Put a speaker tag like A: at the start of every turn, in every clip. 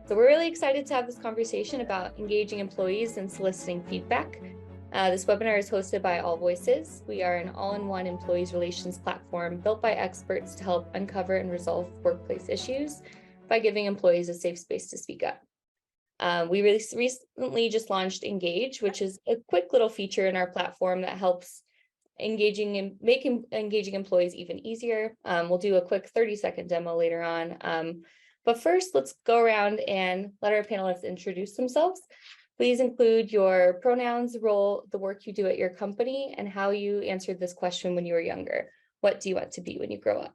A: So we're really excited to have this conversation about engaging employees and soliciting feedback. This webinar is hosted by AllVoices. We are an all-in-one employees relations platform built by experts to help uncover and resolve workplace issues by giving employees a safe space to speak up. We recently just launched Engage, which is a quick little feature in our platform that helps making engaging employees even easier. We'll do a quick 30-second demo later on. But first, let's go around and let our panelists introduce themselves. Please include your pronouns, role, the work you do at your company, and how you answered this question when you were younger. What do you want to be when you grow up?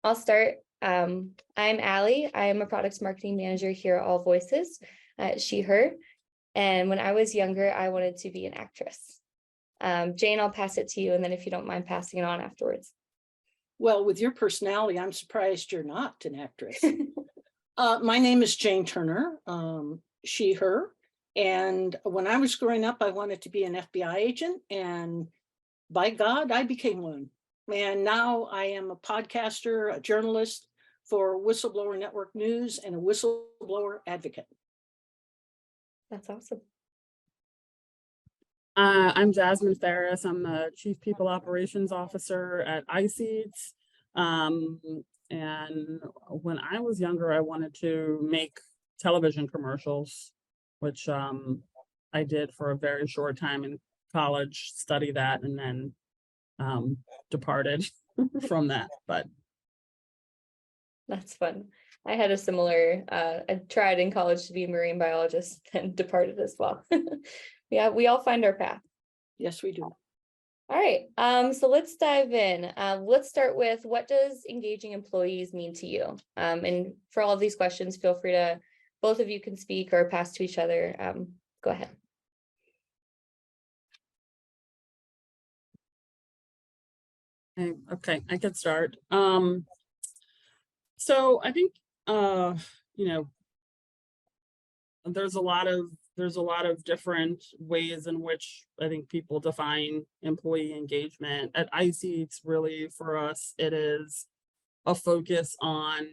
A: I'll start. I'm Allie. I am a products marketing manager here at AllVoices, she, her. And when I was younger, I wanted to be an actress. Jane, I'll pass it to you, and then if you don't mind passing it on afterwards.
B: Well, with your personality, I'm surprised you're not an actress. My name is Jane Turner, she, her. And when I was growing up, I wanted to be an FBI agent. And by God, I became one. And now I am a podcaster, a journalist for Whistleblower Network News, and a whistleblower advocate.
A: That's awesome.
C: I'm Jasmyn Farris. I'm the Chief People Operations Officer at iSeatz. And when I was younger, I wanted to make television commercials, which I did for a very short time in college, study that, and then departed from that. But
A: that's fun. I had a similar, I tried in college to be a marine biologist and departed as well. Yeah, we all find our path.
B: Yes, we do.
A: All right, so let's dive in. Let's start with, what does engaging employees mean to you? And for all of these questions, feel free to, both of you can speak or pass to each other. Go ahead.
C: Okay, I could start. So I think, there's a lot of different ways in which I think people define employee engagement. At iSeatz, really for us, it is a focus on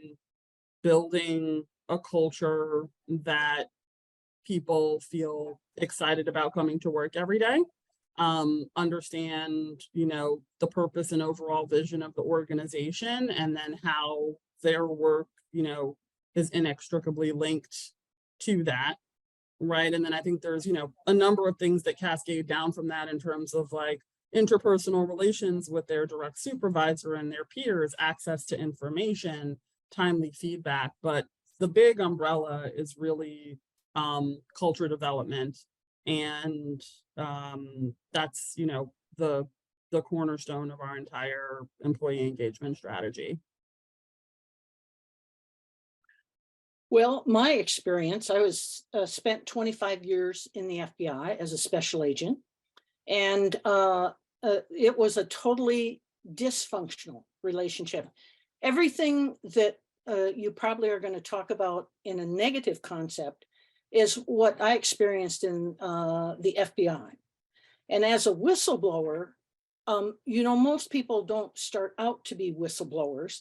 C: building a culture that people feel excited about coming to work every day, understand, the purpose and overall vision of the organization, and then how their work, is inextricably linked to that. Right. And then I think there's, a number of things that cascade down from that in terms of like interpersonal relations with their direct supervisor and their peers, access to information, timely feedback. But the big umbrella is really culture development. And that's, the cornerstone of our entire employee engagement strategy.
B: Well, my experience, I was spent 25 years in the FBI as a special agent, and it was a totally dysfunctional relationship. Everything that you probably are going to talk about in a negative concept is what I experienced in the FBI. And as a whistleblower, most people don't start out to be whistleblowers.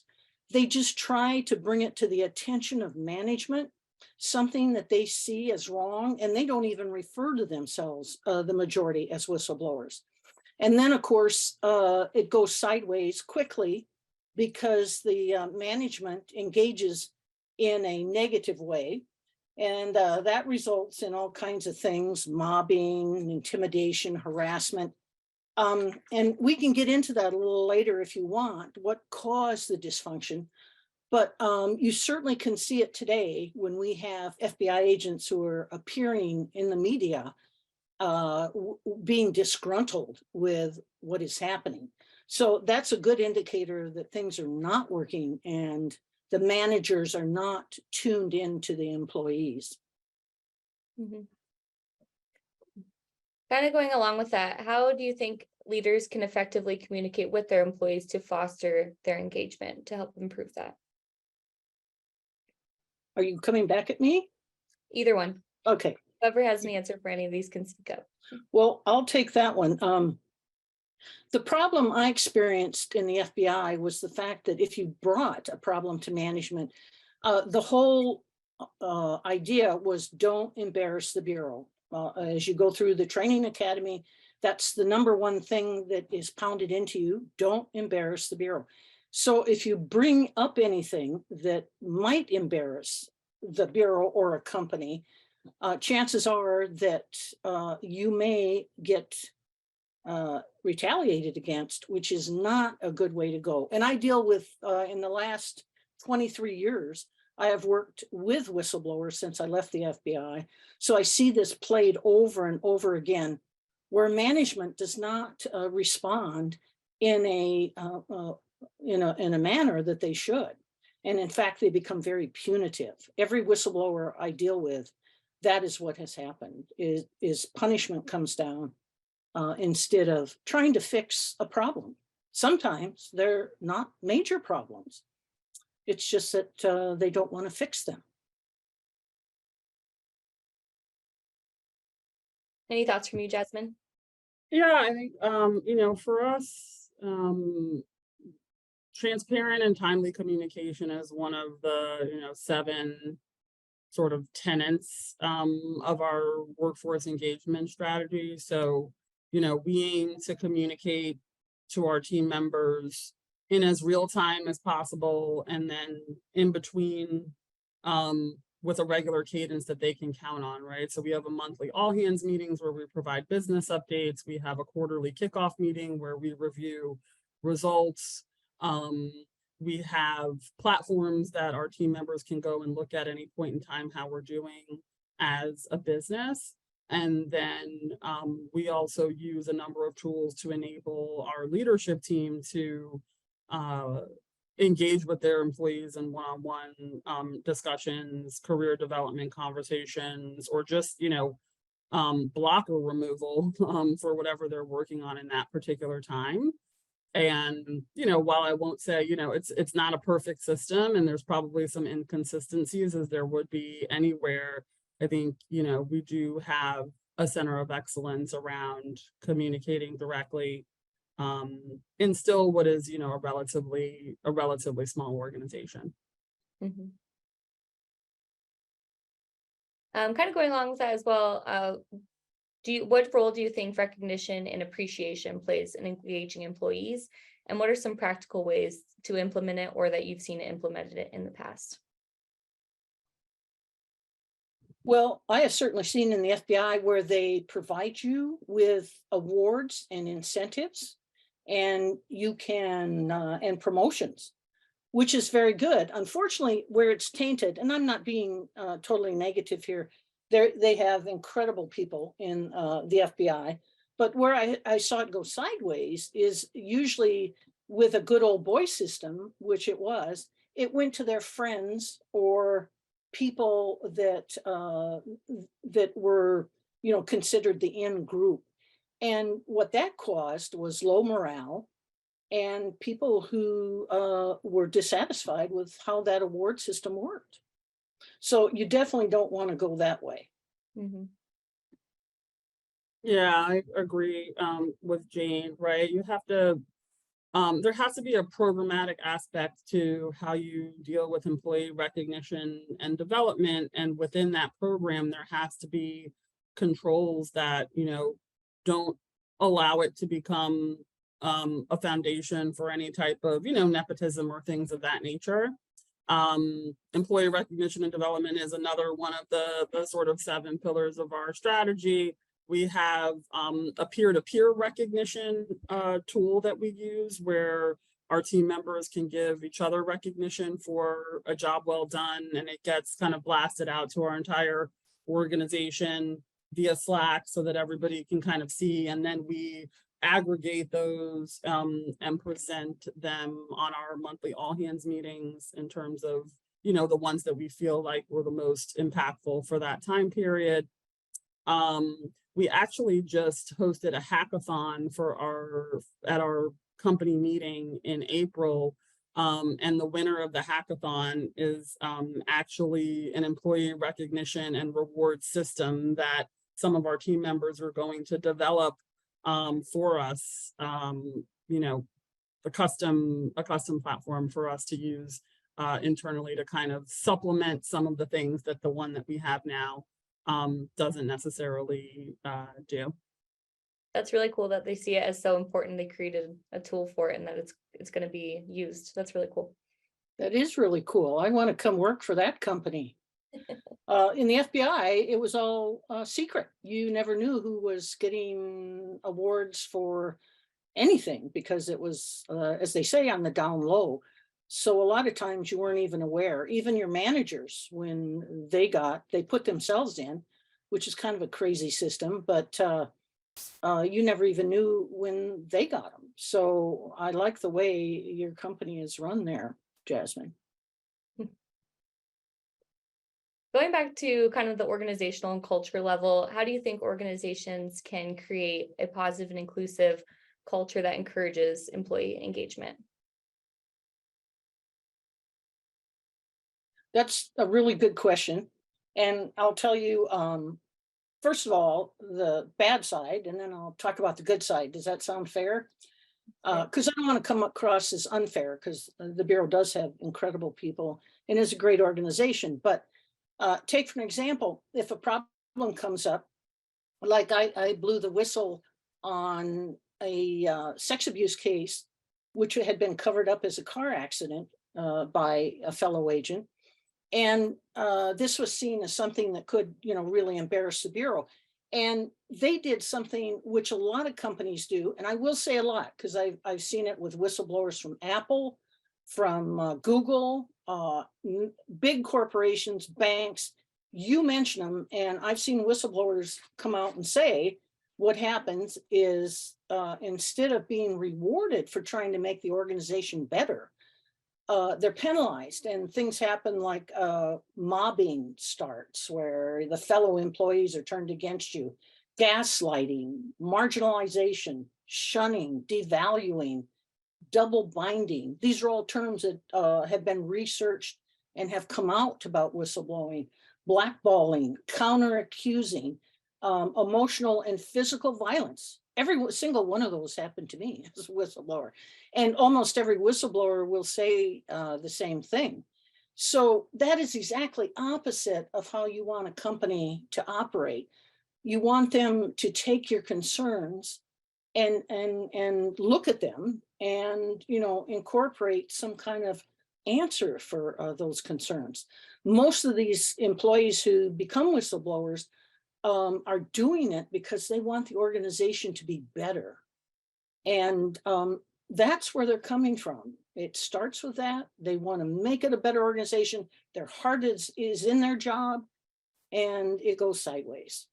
B: They just try to bring it to the attention of management, something that they see as wrong, and they don't even refer to themselves, the majority, as whistleblowers. And then, of course, it goes sideways quickly because the management engages in a negative way. And that results in all kinds of things: mobbing, intimidation, harassment. And we can get into that a little later if you want, what caused the dysfunction. But you certainly can see it today when we have FBI agents who are appearing in the media being disgruntled with what is happening. So that's a good indicator that things are not working and the managers are not tuned into the employees.
A: Mm-hmm. Kind of going along with that, how do you think leaders can effectively communicate with their employees to foster their engagement, to help improve that?
B: Are you coming back at me?
A: Either one.
B: Okay.
A: Whoever has an answer for any of these can speak up.
B: Well, I'll take that one. The problem I experienced in the FBI was the fact that if you brought a problem to management, the whole idea was don't embarrass the Bureau. As you go through the training academy, that's the number one thing that is pounded into you. Don't embarrass the Bureau. So if you bring up anything that might embarrass the Bureau or a company, chances are that you may get retaliated against, which is not a good way to go. And I deal with, in the last 23 years, I have worked with whistleblowers since I left the FBI. So I see this played over and over again, where management does not respond in a manner that they should. And in fact, they become very punitive. Every whistleblower I deal with, that is what has happened, is punishment comes down instead of trying to fix a problem. Sometimes they're not major problems. It's just that they don't want to fix them.
A: Any thoughts from you, Jasmyn?
C: Yeah, I think, for us, transparent and timely communication is one of the, 7 sort of tenets of our workforce engagement strategy. So, we aim to communicate to our team members in as real time as possible, and then in between with a regular cadence that they can count on, right? So we have a monthly all hands meetings where we provide business updates. We have a quarterly kickoff meeting where we review results. We have platforms that our team members can go and look at any point in time how we're doing as a business. And then we also use a number of tools to enable our leadership team to engage with their employees in one-on-one discussions, career development conversations, or just, blocker removal for whatever they're working on in that particular time. And, while I won't say, it's not a perfect system and there's probably some inconsistencies as there would be anywhere, I think, we do have a center of excellence around communicating directly in still what is, a relatively small organization.
A: Mm-hmm. Kind of going along with that as well, what role do you think recognition and appreciation plays in engaging employees? And what are some practical ways to implement it, or that you've seen it implemented in the past?
B: Well, I have certainly seen in the FBI where they provide you with awards and incentives, and you can, and promotions, which is very good. Unfortunately, where it's tainted, and I'm not being totally negative here, they have incredible people in the FBI, but where I saw it go sideways is usually with a good old boy system, which it was, it went to their friends or people that that were, considered the in group. And what that caused was low morale and people who were dissatisfied with how that award system worked. So you definitely don't want to go that way.
A: Mm-hmm.
C: Yeah, I agree with Jane, right? You have to, there has to be a programmatic aspect to how you deal with employee recognition and development. And within that program, there has to be controls that, don't allow it to become a foundation for any type of, nepotism or things of that nature. Employee recognition and development is another one of the sort of 7 pillars of our strategy. We have a peer-to-peer recognition tool that we use where our team members can give each other recognition for a job well done, and it gets kind of blasted out to our entire organization via Slack so that everybody can kind of see, and then we aggregate those and present them on our monthly all hands meetings in terms of, the ones that we feel like were the most impactful for that time period. We actually just hosted a hackathon at our company meeting in April. And the winner of the hackathon is actually an employee recognition and reward system that some of our team members are going to develop for us, a custom platform for us to use internally to kind of supplement some of the things that the one that we have now doesn't necessarily do.
A: That's really cool that they see it as so important. They created a tool for it and that it's going to be used. That's really cool.
B: That is really cool. I want to come work for that company. In the FBI, it was all secret. You never knew who was getting awards for anything because it was, as they say, on the down low. So a lot of times you weren't even aware. Even your managers, when they put themselves in, which is kind of a crazy system, but you never even knew when they got them. So I like the way your company is run there, Jasmyn.
A: Going back to kind of the organizational and culture level, how do you think organizations can create a positive and inclusive culture that encourages employee engagement?
B: That's a really good question. And I'll tell you, first of all, the bad side, and then I'll talk about the good side. Does that sound fair? Because I don't want to come across as unfair, because the Bureau does have incredible people and is a great organization. But take for an example, if a problem comes up, like I blew the whistle on a sex abuse case, which had been covered up as a car accident by a fellow agent. And this was seen as something that could, really embarrass the Bureau. And they did something which a lot of companies do. And I will say a lot, because I've seen it with whistleblowers from Apple, from Google, big corporations, banks, you mention them. And I've seen whistleblowers come out and say, what happens is instead of being rewarded for trying to make the organization better, they're penalized, and things happen like mobbing starts where the fellow employees are turned against you, gaslighting, marginalization, shunning, devaluing, double binding. These are all terms that have been researched and have come out about whistleblowing, blackballing, counter accusing, emotional and physical violence. Every single one of those happened to me as a whistleblower. And almost every whistleblower will say the same thing. So that is exactly opposite of how you want a company to operate. You want them to take your concerns and look at them and, incorporate some kind of answer for those concerns. Most of these employees who become whistleblowers are doing it because they want the organization to be better. And that's where they're coming from. It starts with that. They want to make it a better organization. Their heart is in their job, and it goes sideways.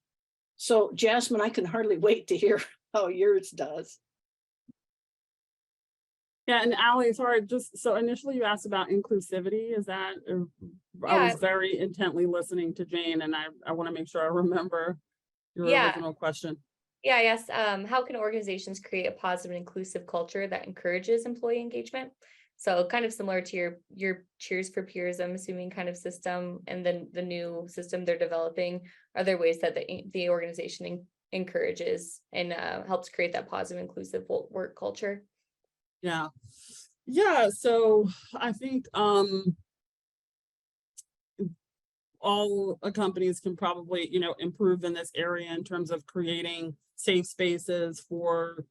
B: So Jasmyn, I can hardly wait to hear how yours does.
C: Yeah, and Allie, sorry, just so initially you asked about inclusivity. Is that, I was very intently listening to Jane, and I want to make sure I remember your original question.
A: Yeah, yes. How can organizations create a positive and inclusive culture that encourages employee engagement? So kind of similar to your Cheers for Peers, I'm assuming, kind of system, and then the new system they're developing. Are there ways that the organization encourages and helps create that positive, inclusive work culture?
C: Yeah. So I think all companies can probably, improve in this area in terms of creating safe spaces for,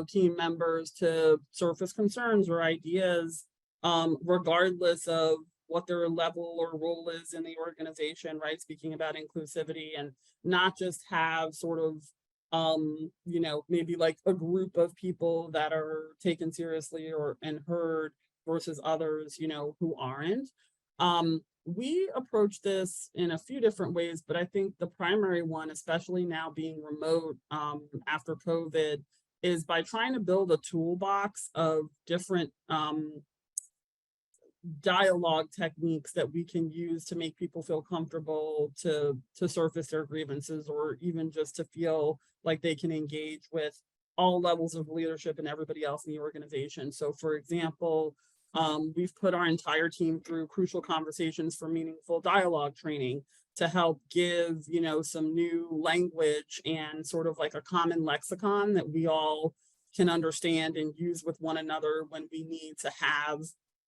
C: team members to surface concerns or ideas, regardless of what their level or role is in the organization, right? Speaking about inclusivity, and not just have sort of, maybe like a group of people that are taken seriously and heard versus others, who aren't. We approach this in a few different ways, but I think the primary one, especially now being remote after COVID, is by trying to build a toolbox of different dialogue techniques that we can use to make people feel comfortable to surface their grievances, or even just to feel like they can engage with all levels of leadership and everybody else in the organization. So for example, we've put our entire team through Crucial Conversations for Meaningful Dialogue training to help give, some new language and sort of like a common lexicon that we all can understand and use with one another when we need to have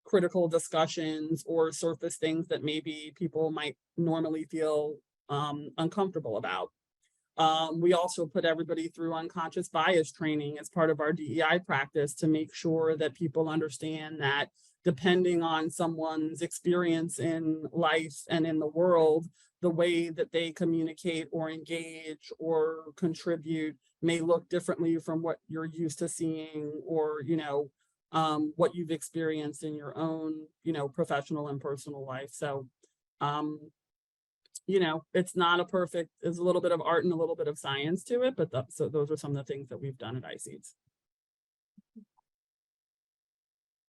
C: critical discussions or surface things that maybe people might normally feel uncomfortable about. We also put everybody through unconscious bias training as part of our DEI practice to make sure that people understand that depending on someone's experience in life and in the world, the way that they communicate or engage or contribute may look differently from what you're used to seeing, or, what you've experienced in your own, professional and personal life. So, it's not a perfect, there's a little bit of art and a little bit of science to it, but so those are some of the things that we've done at iSeatz.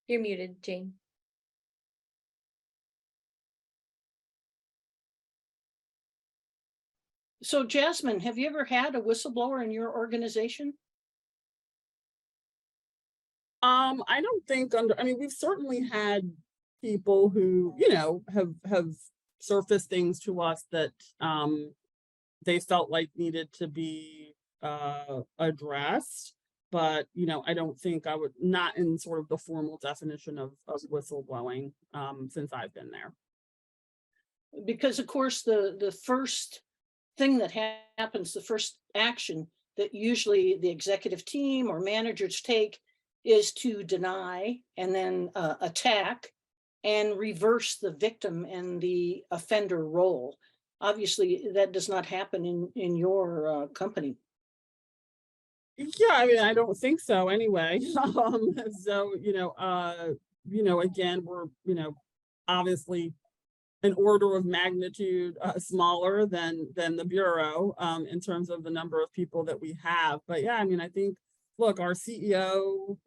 A: You're muted, Jane.
B: So Jasmyn, have you ever had a whistleblower in your organization?
C: I don't think we've certainly had people who, have surfaced things to us that they felt like needed to be addressed. But, I don't think I would, not in sort of the formal definition of whistleblowing since I've been there.
B: Because of course, the first thing that happens, the first action that usually the executive team or managers take is to deny and then attack and reverse the victim and the offender role. Obviously, that does not happen in your company.
C: Yeah, I don't think so anyway. So, again, we're, obviously an order of magnitude smaller than the Bureau in terms of the number of people that we have. But yeah, I think, look, our CEO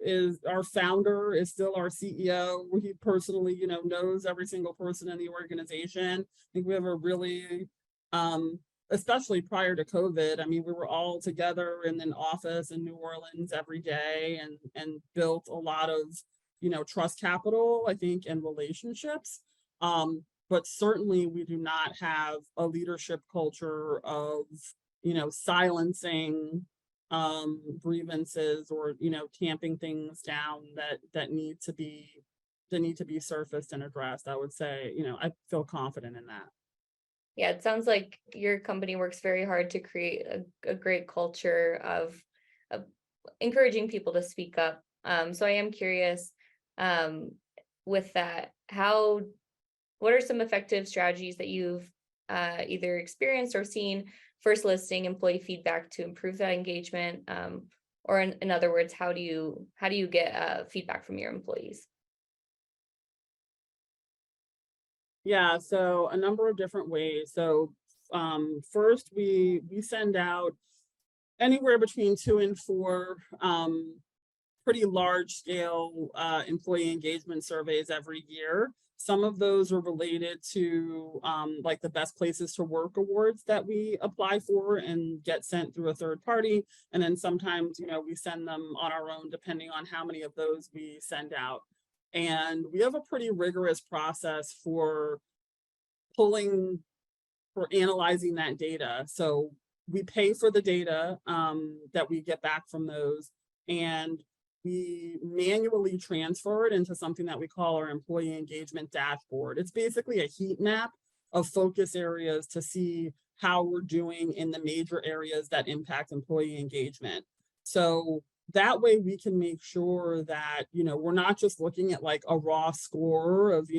C: our founder is still our CEO. He personally, knows every single person in the organization. I think we have a really, especially prior to COVID, we were all together in an office in New Orleans every day and built a lot of, trust capital, I think, and relationships. But certainly we do not have a leadership culture of, silencing grievances or, tamping things down that need to be surfaced and addressed. I would say, I feel confident in that.
A: Yeah, it sounds like your company works very hard to create a great culture of encouraging people to speak up. So I am curious, with that, what are some effective strategies that you've either experienced or seen for soliciting employee feedback to improve that engagement? Or in other words, how do you get feedback from your employees?
C: Yeah, so a number of different ways. So first, we send out anywhere between 2 and 4 pretty large scale employee engagement surveys every year. Some of those are related to like the Best Places to Work awards that we apply for and get sent through a third party. And then sometimes, we send them on our own, depending on how many of those we send out. And we have a pretty rigorous process for analyzing that data. So we pay for the data that we get back from those, and we manually transfer it into something that we call our employee engagement dashboard. It's basically a heat map of focus areas to see how we're doing in the major areas that impact employee engagement. So that way we can make sure that, we're not just looking at like a raw score of,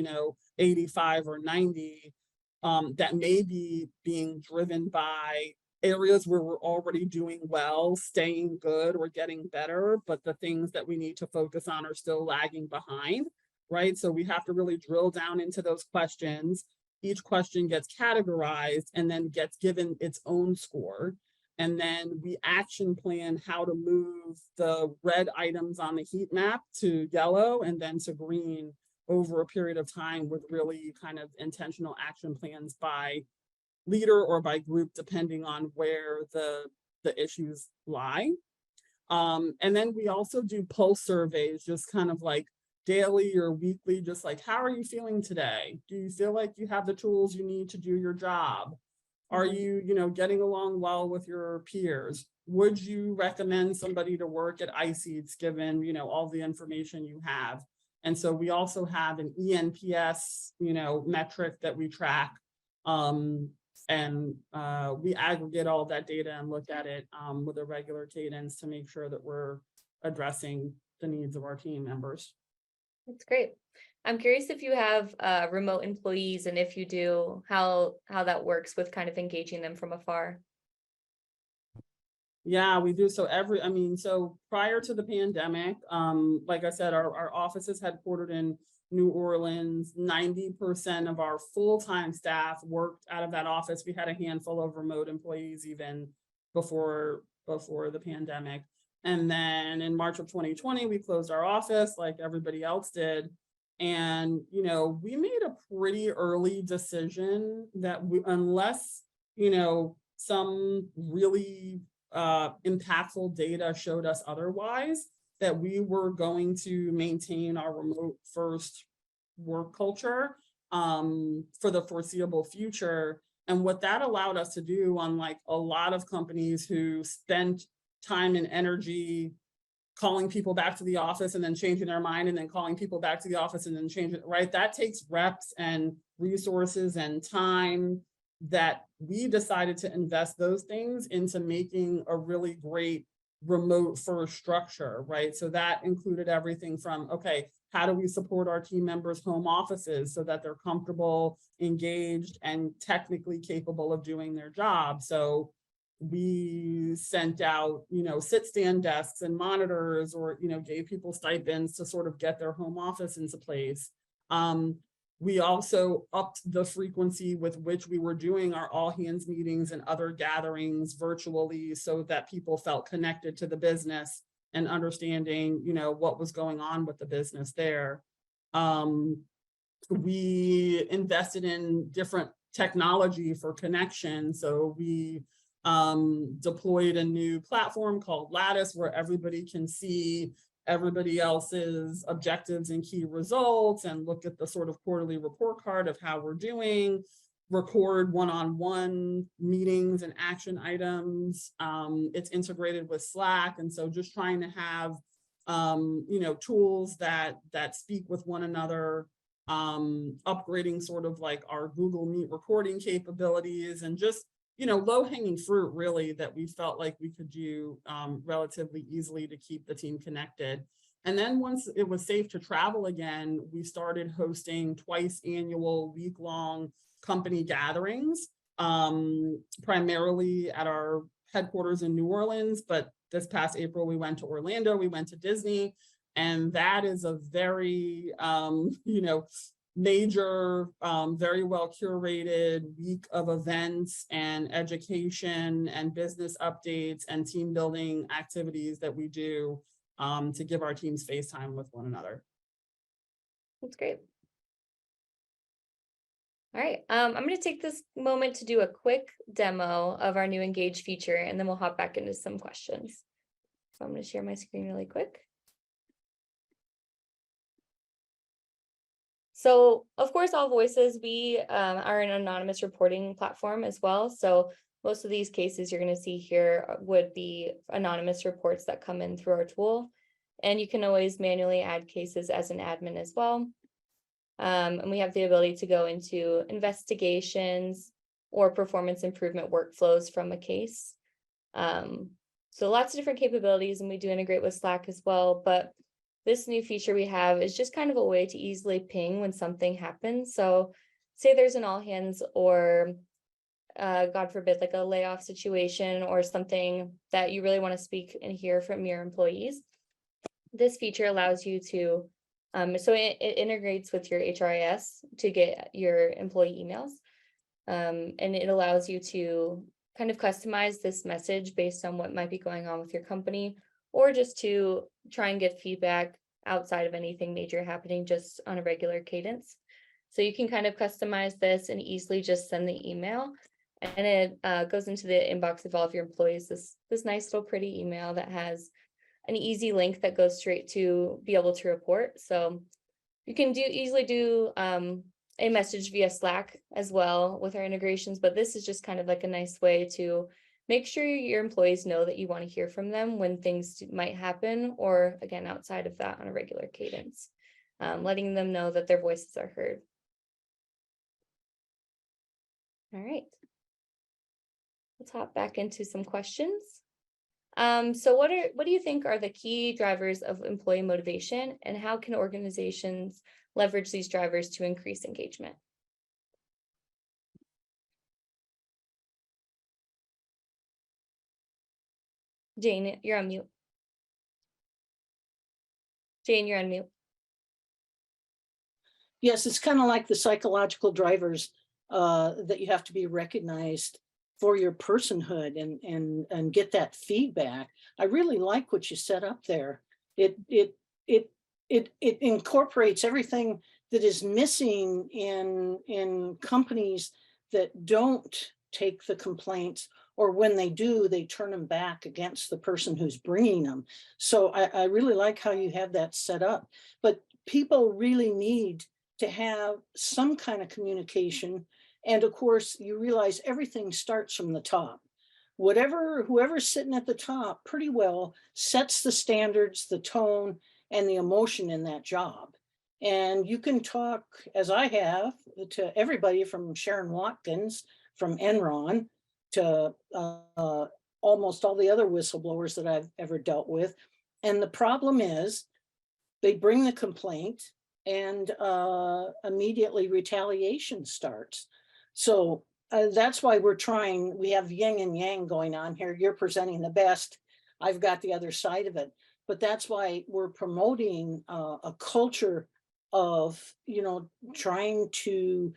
C: 85 or 90 that may be being driven by areas where we're already doing well, staying good, or getting better, but the things that we need to focus on are still lagging behind, right? So we have to really drill down into those questions. Each question gets categorized and then gets given its own score. And then we action plan how to move the red items on the heat map to yellow and then to green over a period of time, with really kind of intentional action plans by leader or by group, depending on where the issues lie. And then we also do pulse surveys, just kind of like daily or weekly, just like, how are you feeling today? Do you feel like you have the tools you need to do your job? Are you, getting along well with your peers? Would you recommend somebody to work at iSeatz given, all the information you have? And so we also have an ENPS, metric that we track. And we aggregate all that data and look at it with a regular cadence to make sure that we're addressing the needs of our team members.
A: That's great. I'm curious if you have remote employees, and if you do, how that works with kind of engaging them from afar.
C: Yeah, we do. So so prior to the pandemic, like I said, our office is headquartered in New Orleans. 90% of our full-time staff worked out of that office. We had a handful of remote employees even before the pandemic. And then in March of 2020, we closed our office like everybody else did. And, we made a pretty early decision that unless, some really impactful data showed us otherwise, that we were going to maintain our remote first work culture for the foreseeable future. And what that allowed us to do, unlike a lot of companies who spent time and energy calling people back to the office and then changing their mind and then calling people back to the office and then changing, right? That takes reps and resources and time, that we decided to invest those things into making a really great remote first structure, right? So that included everything from, okay, how do we support our team members' home offices so that they're comfortable, engaged, and technically capable of doing their job? So we sent out, sit-stand desks and monitors, or, gave people stipends to sort of get their home office into place. We also upped the frequency with which we were doing our all hands meetings and other gatherings virtually, so that people felt connected to the business and understanding, what was going on with the business there. We invested in different technology for connection. So we deployed a new platform called Lattice, where everybody can see everybody else's objectives and key results, and look at the sort of quarterly report card of how we're doing, record one-on-one meetings and action items. It's integrated with Slack. And so just trying to have, tools that speak with one another, upgrading sort of like our Google Meet recording capabilities, and just, low-hanging fruit really that we felt like we could do relatively easily to keep the team connected. And then once it was safe to travel again, we started hosting twice annual week-long company gatherings, primarily at our headquarters in New Orleans. But this past April, we went to Orlando, we went to Disney, and that is a very, major, very well curated week of events and education and business updates and team building activities that we do to give our teams face time with one another.
A: That's great. All right, I'm going to take this moment to do a quick demo of our new Engage feature, and then we'll hop back into some questions. So I'm going to share my screen really quick. So, of course, AllVoices, we are an anonymous reporting platform as well. So most of these cases you're going to see here would be anonymous reports that come in through our tool. And you can always manually add cases as an admin as well. And we have the ability to go into investigations or performance improvement workflows from a case. So lots of different capabilities, and we do integrate with Slack as well. But this new feature we have is just kind of a way to easily ping when something happens. So say there's an all hands, or God forbid, like a layoff situation or something that you really want to speak and hear from your employees. This feature allows you to, so it integrates with your HRIS to get your employee emails. And it allows you to kind of customize this message based on what might be going on with your company, or just to try and get feedback outside of anything major happening, just on a regular cadence. So you can kind of customize this and easily just send the email, and it goes into the inbox of all of your employees, this nice little pretty email that has an easy link that goes straight to be able to report. So you can easily do a message via Slack as well with our integrations, but this is just kind of like a nice way to make sure your employees know that you want to hear from them when things might happen, or again, outside of that on a regular cadence. letting them know that their voices are heard. All right. Let's hop back into some questions. So what do you think are the key drivers of employee motivation, and how can organizations leverage these drivers to increase engagement? Jane, you're on mute. Jane, you're on mute.
B: Yes, it's kind of like the psychological drivers that you have to be recognized for your personhood and get that feedback. I really like what you set up there. It incorporates everything that is missing in companies that don't take the complaints, or when they do, they turn them back against the person who's bringing them. So I really like how you have that set up. But people really need to have some kind of communication. And of course, you realize everything starts from the top. Whoever's sitting at the top pretty well sets the standards, the tone, and the emotion in that job. And you can talk, as I have, to everybody from Sharon Watkins, from Enron, to almost all the other whistleblowers that I've ever dealt with. And the problem is they bring the complaint and immediately retaliation starts. So that's why we have yin and yang going on here. You're presenting the best, I've got the other side of it. But that's why we're promoting a culture of, trying to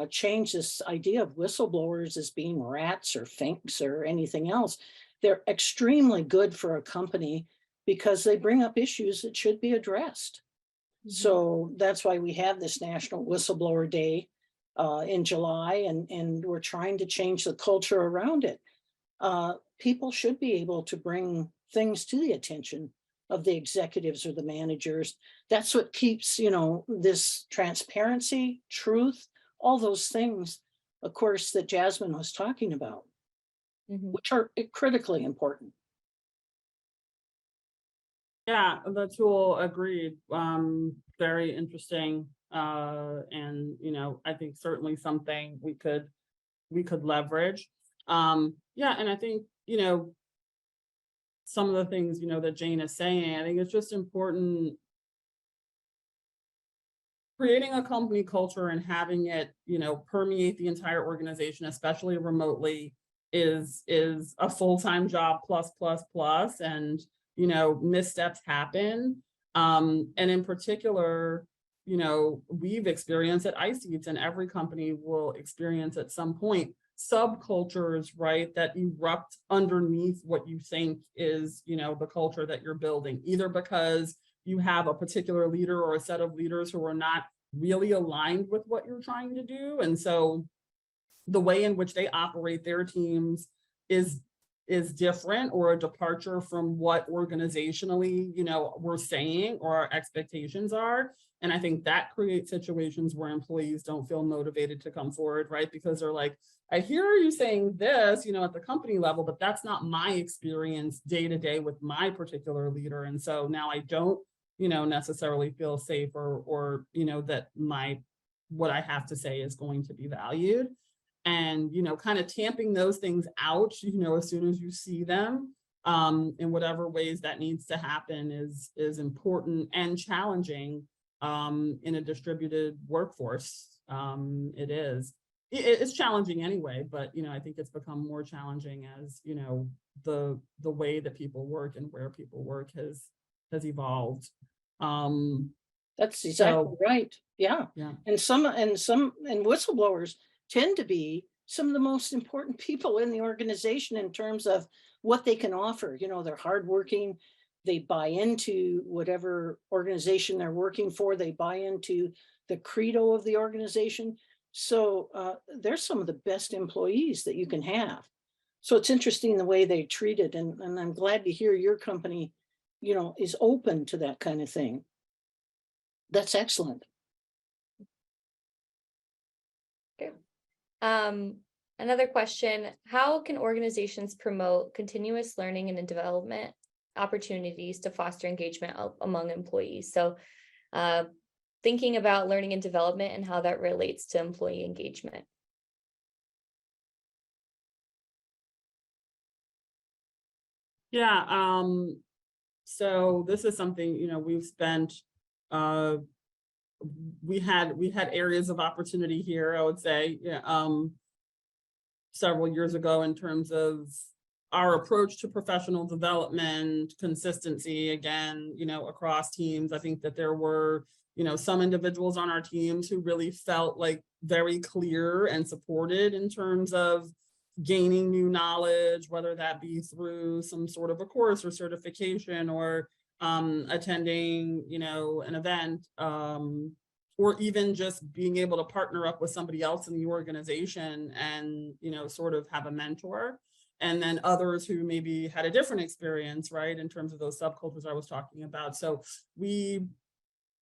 B: change this idea of whistleblowers as being rats or finks or anything else. They're extremely good for a company because they bring up issues that should be addressed. Mm-hmm. So that's why we have this National Whistleblower Day in July, and we're trying to change the culture around it. People should be able to bring things to the attention of the executives or the managers. That's what keeps, this transparency, truth, all those things, of course, that Jasmyn was talking about, mm-hmm. which are critically important.
C: Yeah, the tool, agreed. Very interesting. And, I think certainly something we could leverage. Yeah, and I think, some of the things, that Jane is saying, I think it's just important creating a company culture and having it, permeate the entire organization, especially remotely, is a full-time job plus. And, missteps happen. And in particular, we've experienced at iSeatz, and every company will experience at some point, subcultures, right, that erupt underneath what you think is, the culture that you're building, either because you have a particular leader or a set of leaders who are not really aligned with what you're trying to do. And so the way in which they operate their teams is different, or a departure from what organizationally, we're saying or our expectations are. And I think that creates situations where employees don't feel motivated to come forward, right? Because they're like, I hear you saying this, at the company level, but that's not my experience day to day with my particular leader. And so now I don't, necessarily feel safe or that what I have to say is going to be valued. And, kind of tamping those things out, as soon as you see them, in whatever ways that needs to happen is important and challenging in a distributed workforce. It is. It's challenging anyway, but, I think it's become more challenging as, the way that people work and where people work has evolved.
B: That's exactly right. Yeah. And whistleblowers tend to be some of the most important people in the organization in terms of what they can offer. They're hardworking. They buy into whatever organization they're working for. They buy into the credo of the organization. So they're some of the best employees that you can have. So it's interesting the way they treat it. And I'm glad to hear your company, is open to that kind of thing. That's excellent.
A: Okay. Another question, how can organizations promote continuous learning and development opportunities to foster engagement among employees? So thinking about learning and development and how that relates to employee engagement.
C: Yeah, so this is something, we've spent, we had areas of opportunity here, I would say, several years ago in terms of our approach to professional development, consistency, again, across teams. I think that there were, some individuals on our teams who really felt like very clear and supported in terms of gaining new knowledge, whether that be through some sort of a course or certification, or attending, an event, or even just being able to partner up with somebody else in the organization and, sort of have a mentor. And then others who maybe had a different experience, right, in terms of those subcultures I was talking about. So we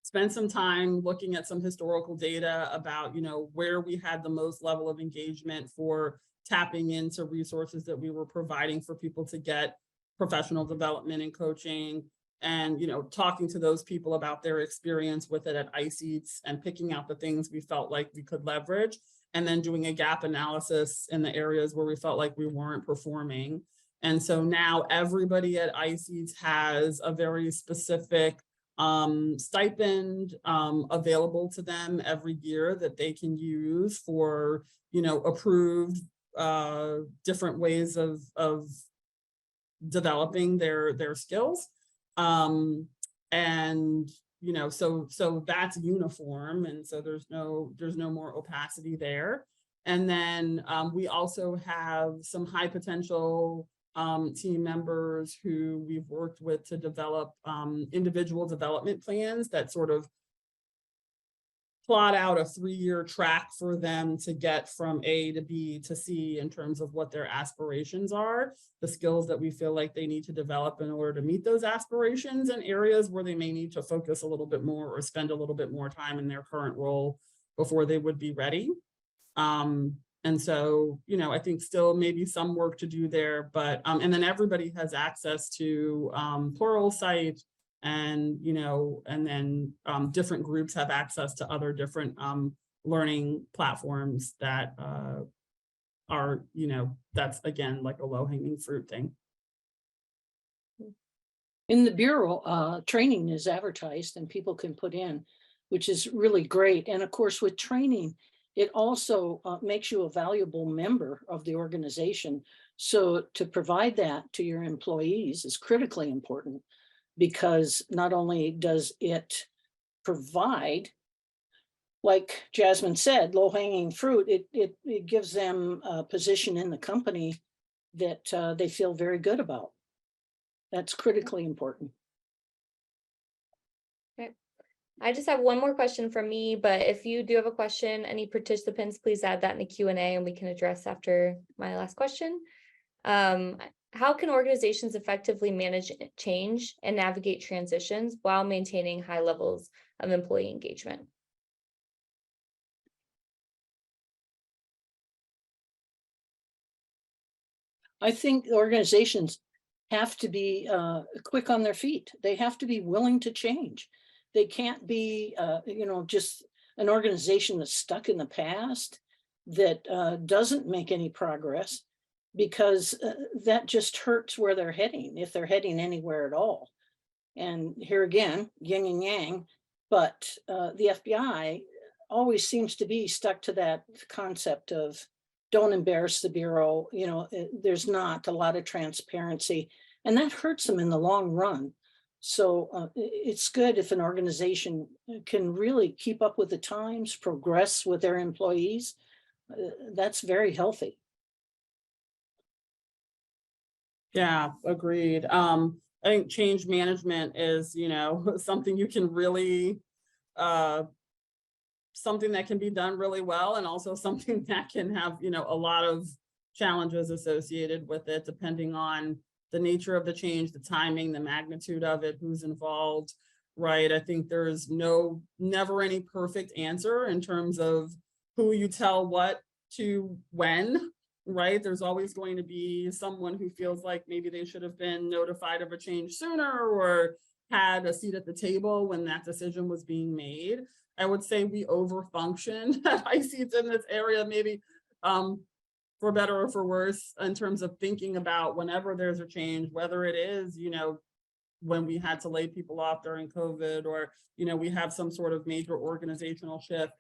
C: spent some time looking at some historical data about, where we had the most level of engagement for tapping into resources that we were providing for people to get professional development and coaching, and talking to those people about their experience with it at iSeatz and picking out the things we felt like we could leverage, and then doing a gap analysis in the areas where we felt like we weren't performing. And so now everybody at iSeatz has a very specific stipend available to them every year that they can use for approved different ways of developing their skills. And so that's uniform, and so there's no more opacity there. And then we also have some high potential team members who we've worked with to develop individual development plans that sort of plot out a 3-year track for them to get from A to B to C in terms of what their aspirations are, the skills that we feel like they need to develop in order to meet those aspirations, and areas where they may need to focus a little bit more or spend a little bit more time in their current role before they would be ready. And so, I think still maybe some work to do there, but, and then everybody has access to Pluralsight, and, and then different groups have access to other different learning platforms that are, that's again, like a low-hanging fruit thing.
B: In the Bureau, training is advertised and people can put in, which is really great. And of course, with training, it also makes you a valuable member of the organization. So to provide that to your employees is critically important, because not only does it provide, like Jasmyn said, low-hanging fruit, it gives them a position in the company that they feel very good about. That's critically important.
A: Okay. I just have one more question from me, but if you do have a question, any participants, please add that in the Q&A and we can address after my last question. How can organizations effectively manage change and navigate transitions while maintaining high levels of employee engagement?
B: I think organizations have to be quick on their feet. They have to be willing to change. They can't be, just an organization that's stuck in the past that doesn't make any progress, because that just hurts where they're heading, if they're heading anywhere at all. And here again, yin and yang, but the FBI always seems to be stuck to that concept of don't embarrass the Bureau. There's not a lot of transparency, and that hurts them in the long run. So it's good if an organization can really keep up with the times, progress with their employees. That's very healthy.
C: Yeah, agreed. I think change management is, something you can really, something that can be done really well, and also something that can have, a lot of challenges associated with it, depending on the nature of the change, the timing, the magnitude of it, who's involved, right? I think there's never any perfect answer in terms of who you tell what to when. Right? There's always going to be someone who feels like maybe they should have been notified of a change sooner, or, had a seat at the table when that decision was being made. I would say we overfunctioned at iSeatz in this area, maybe for better or for worse, in terms of thinking about whenever there's a change, whether it is, when we had to lay people off during COVID, or, we have some sort of major organizational shift.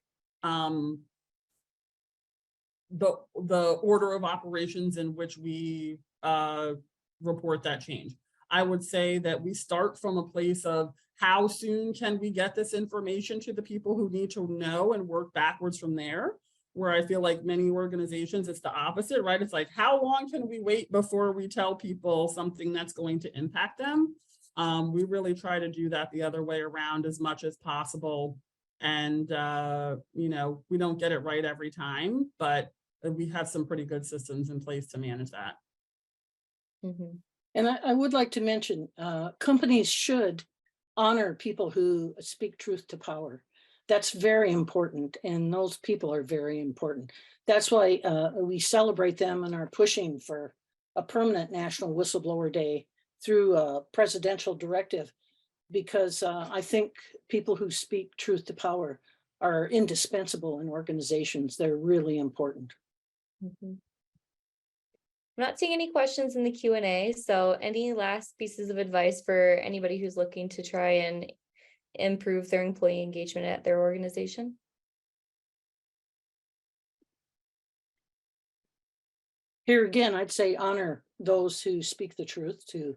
C: The order of operations in which we report that change. I would say that we start from a place of how soon can we get this information to the people who need to know, and work backwards from there, where I feel like many organizations, it's the opposite, right? It's like, how long can we wait before we tell people something that's going to impact them? We really try to do that the other way around as much as possible. And, we don't get it right every time, but we have some pretty good systems in place to manage that.
A: Mm-hmm.
B: And I would like to mention, companies should honor people who speak truth to power. That's very important, and those people are very important. That's why we celebrate them and are pushing for a permanent National Whistleblower Day through a presidential directive, because I think people who speak truth to power are indispensable in organizations. They're really important.
A: Mm-hmm. I'm not seeing any questions in the Q&A, so any last pieces of advice for anybody who's looking to try and improve their employee engagement at their organization?
B: Here again, I'd say honor those who speak the truth to,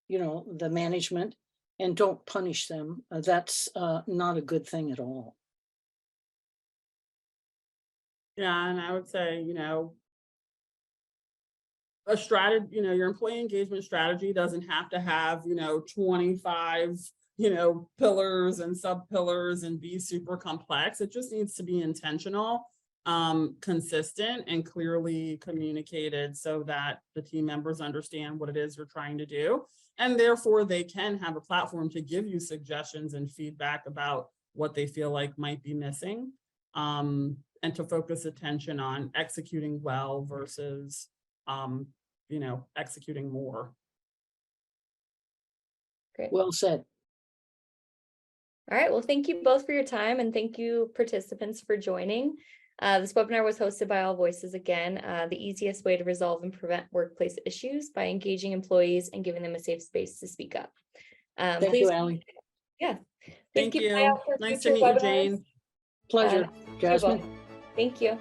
B: the management, and don't punish them. That's not a good thing at all.
C: Yeah, and I would say, a strategy, your employee engagement strategy doesn't have to have, 25, pillars and sub pillars and be super complex. It just needs to be intentional, consistent, and clearly communicated, so that the team members understand what it is you're trying to do. And therefore they can have a platform to give you suggestions and feedback about what they feel like might be missing, and to focus attention on executing well versus executing more.
A: Great.
B: Well said.
A: All right. Well, thank you both for your time, and thank you participants for joining. This webinar was hosted by AllVoices again, the easiest way to resolve and prevent workplace issues by engaging employees and giving them a safe space to speak up.
B: Thank you, Allie.
A: Yeah.
C: Thank you.
A: Keep an eye out for
C: Nice to
A: future
C: meet you,
A: webinars.
C: Jane.
B: Pleasure, Jasmine.
A: Thank you.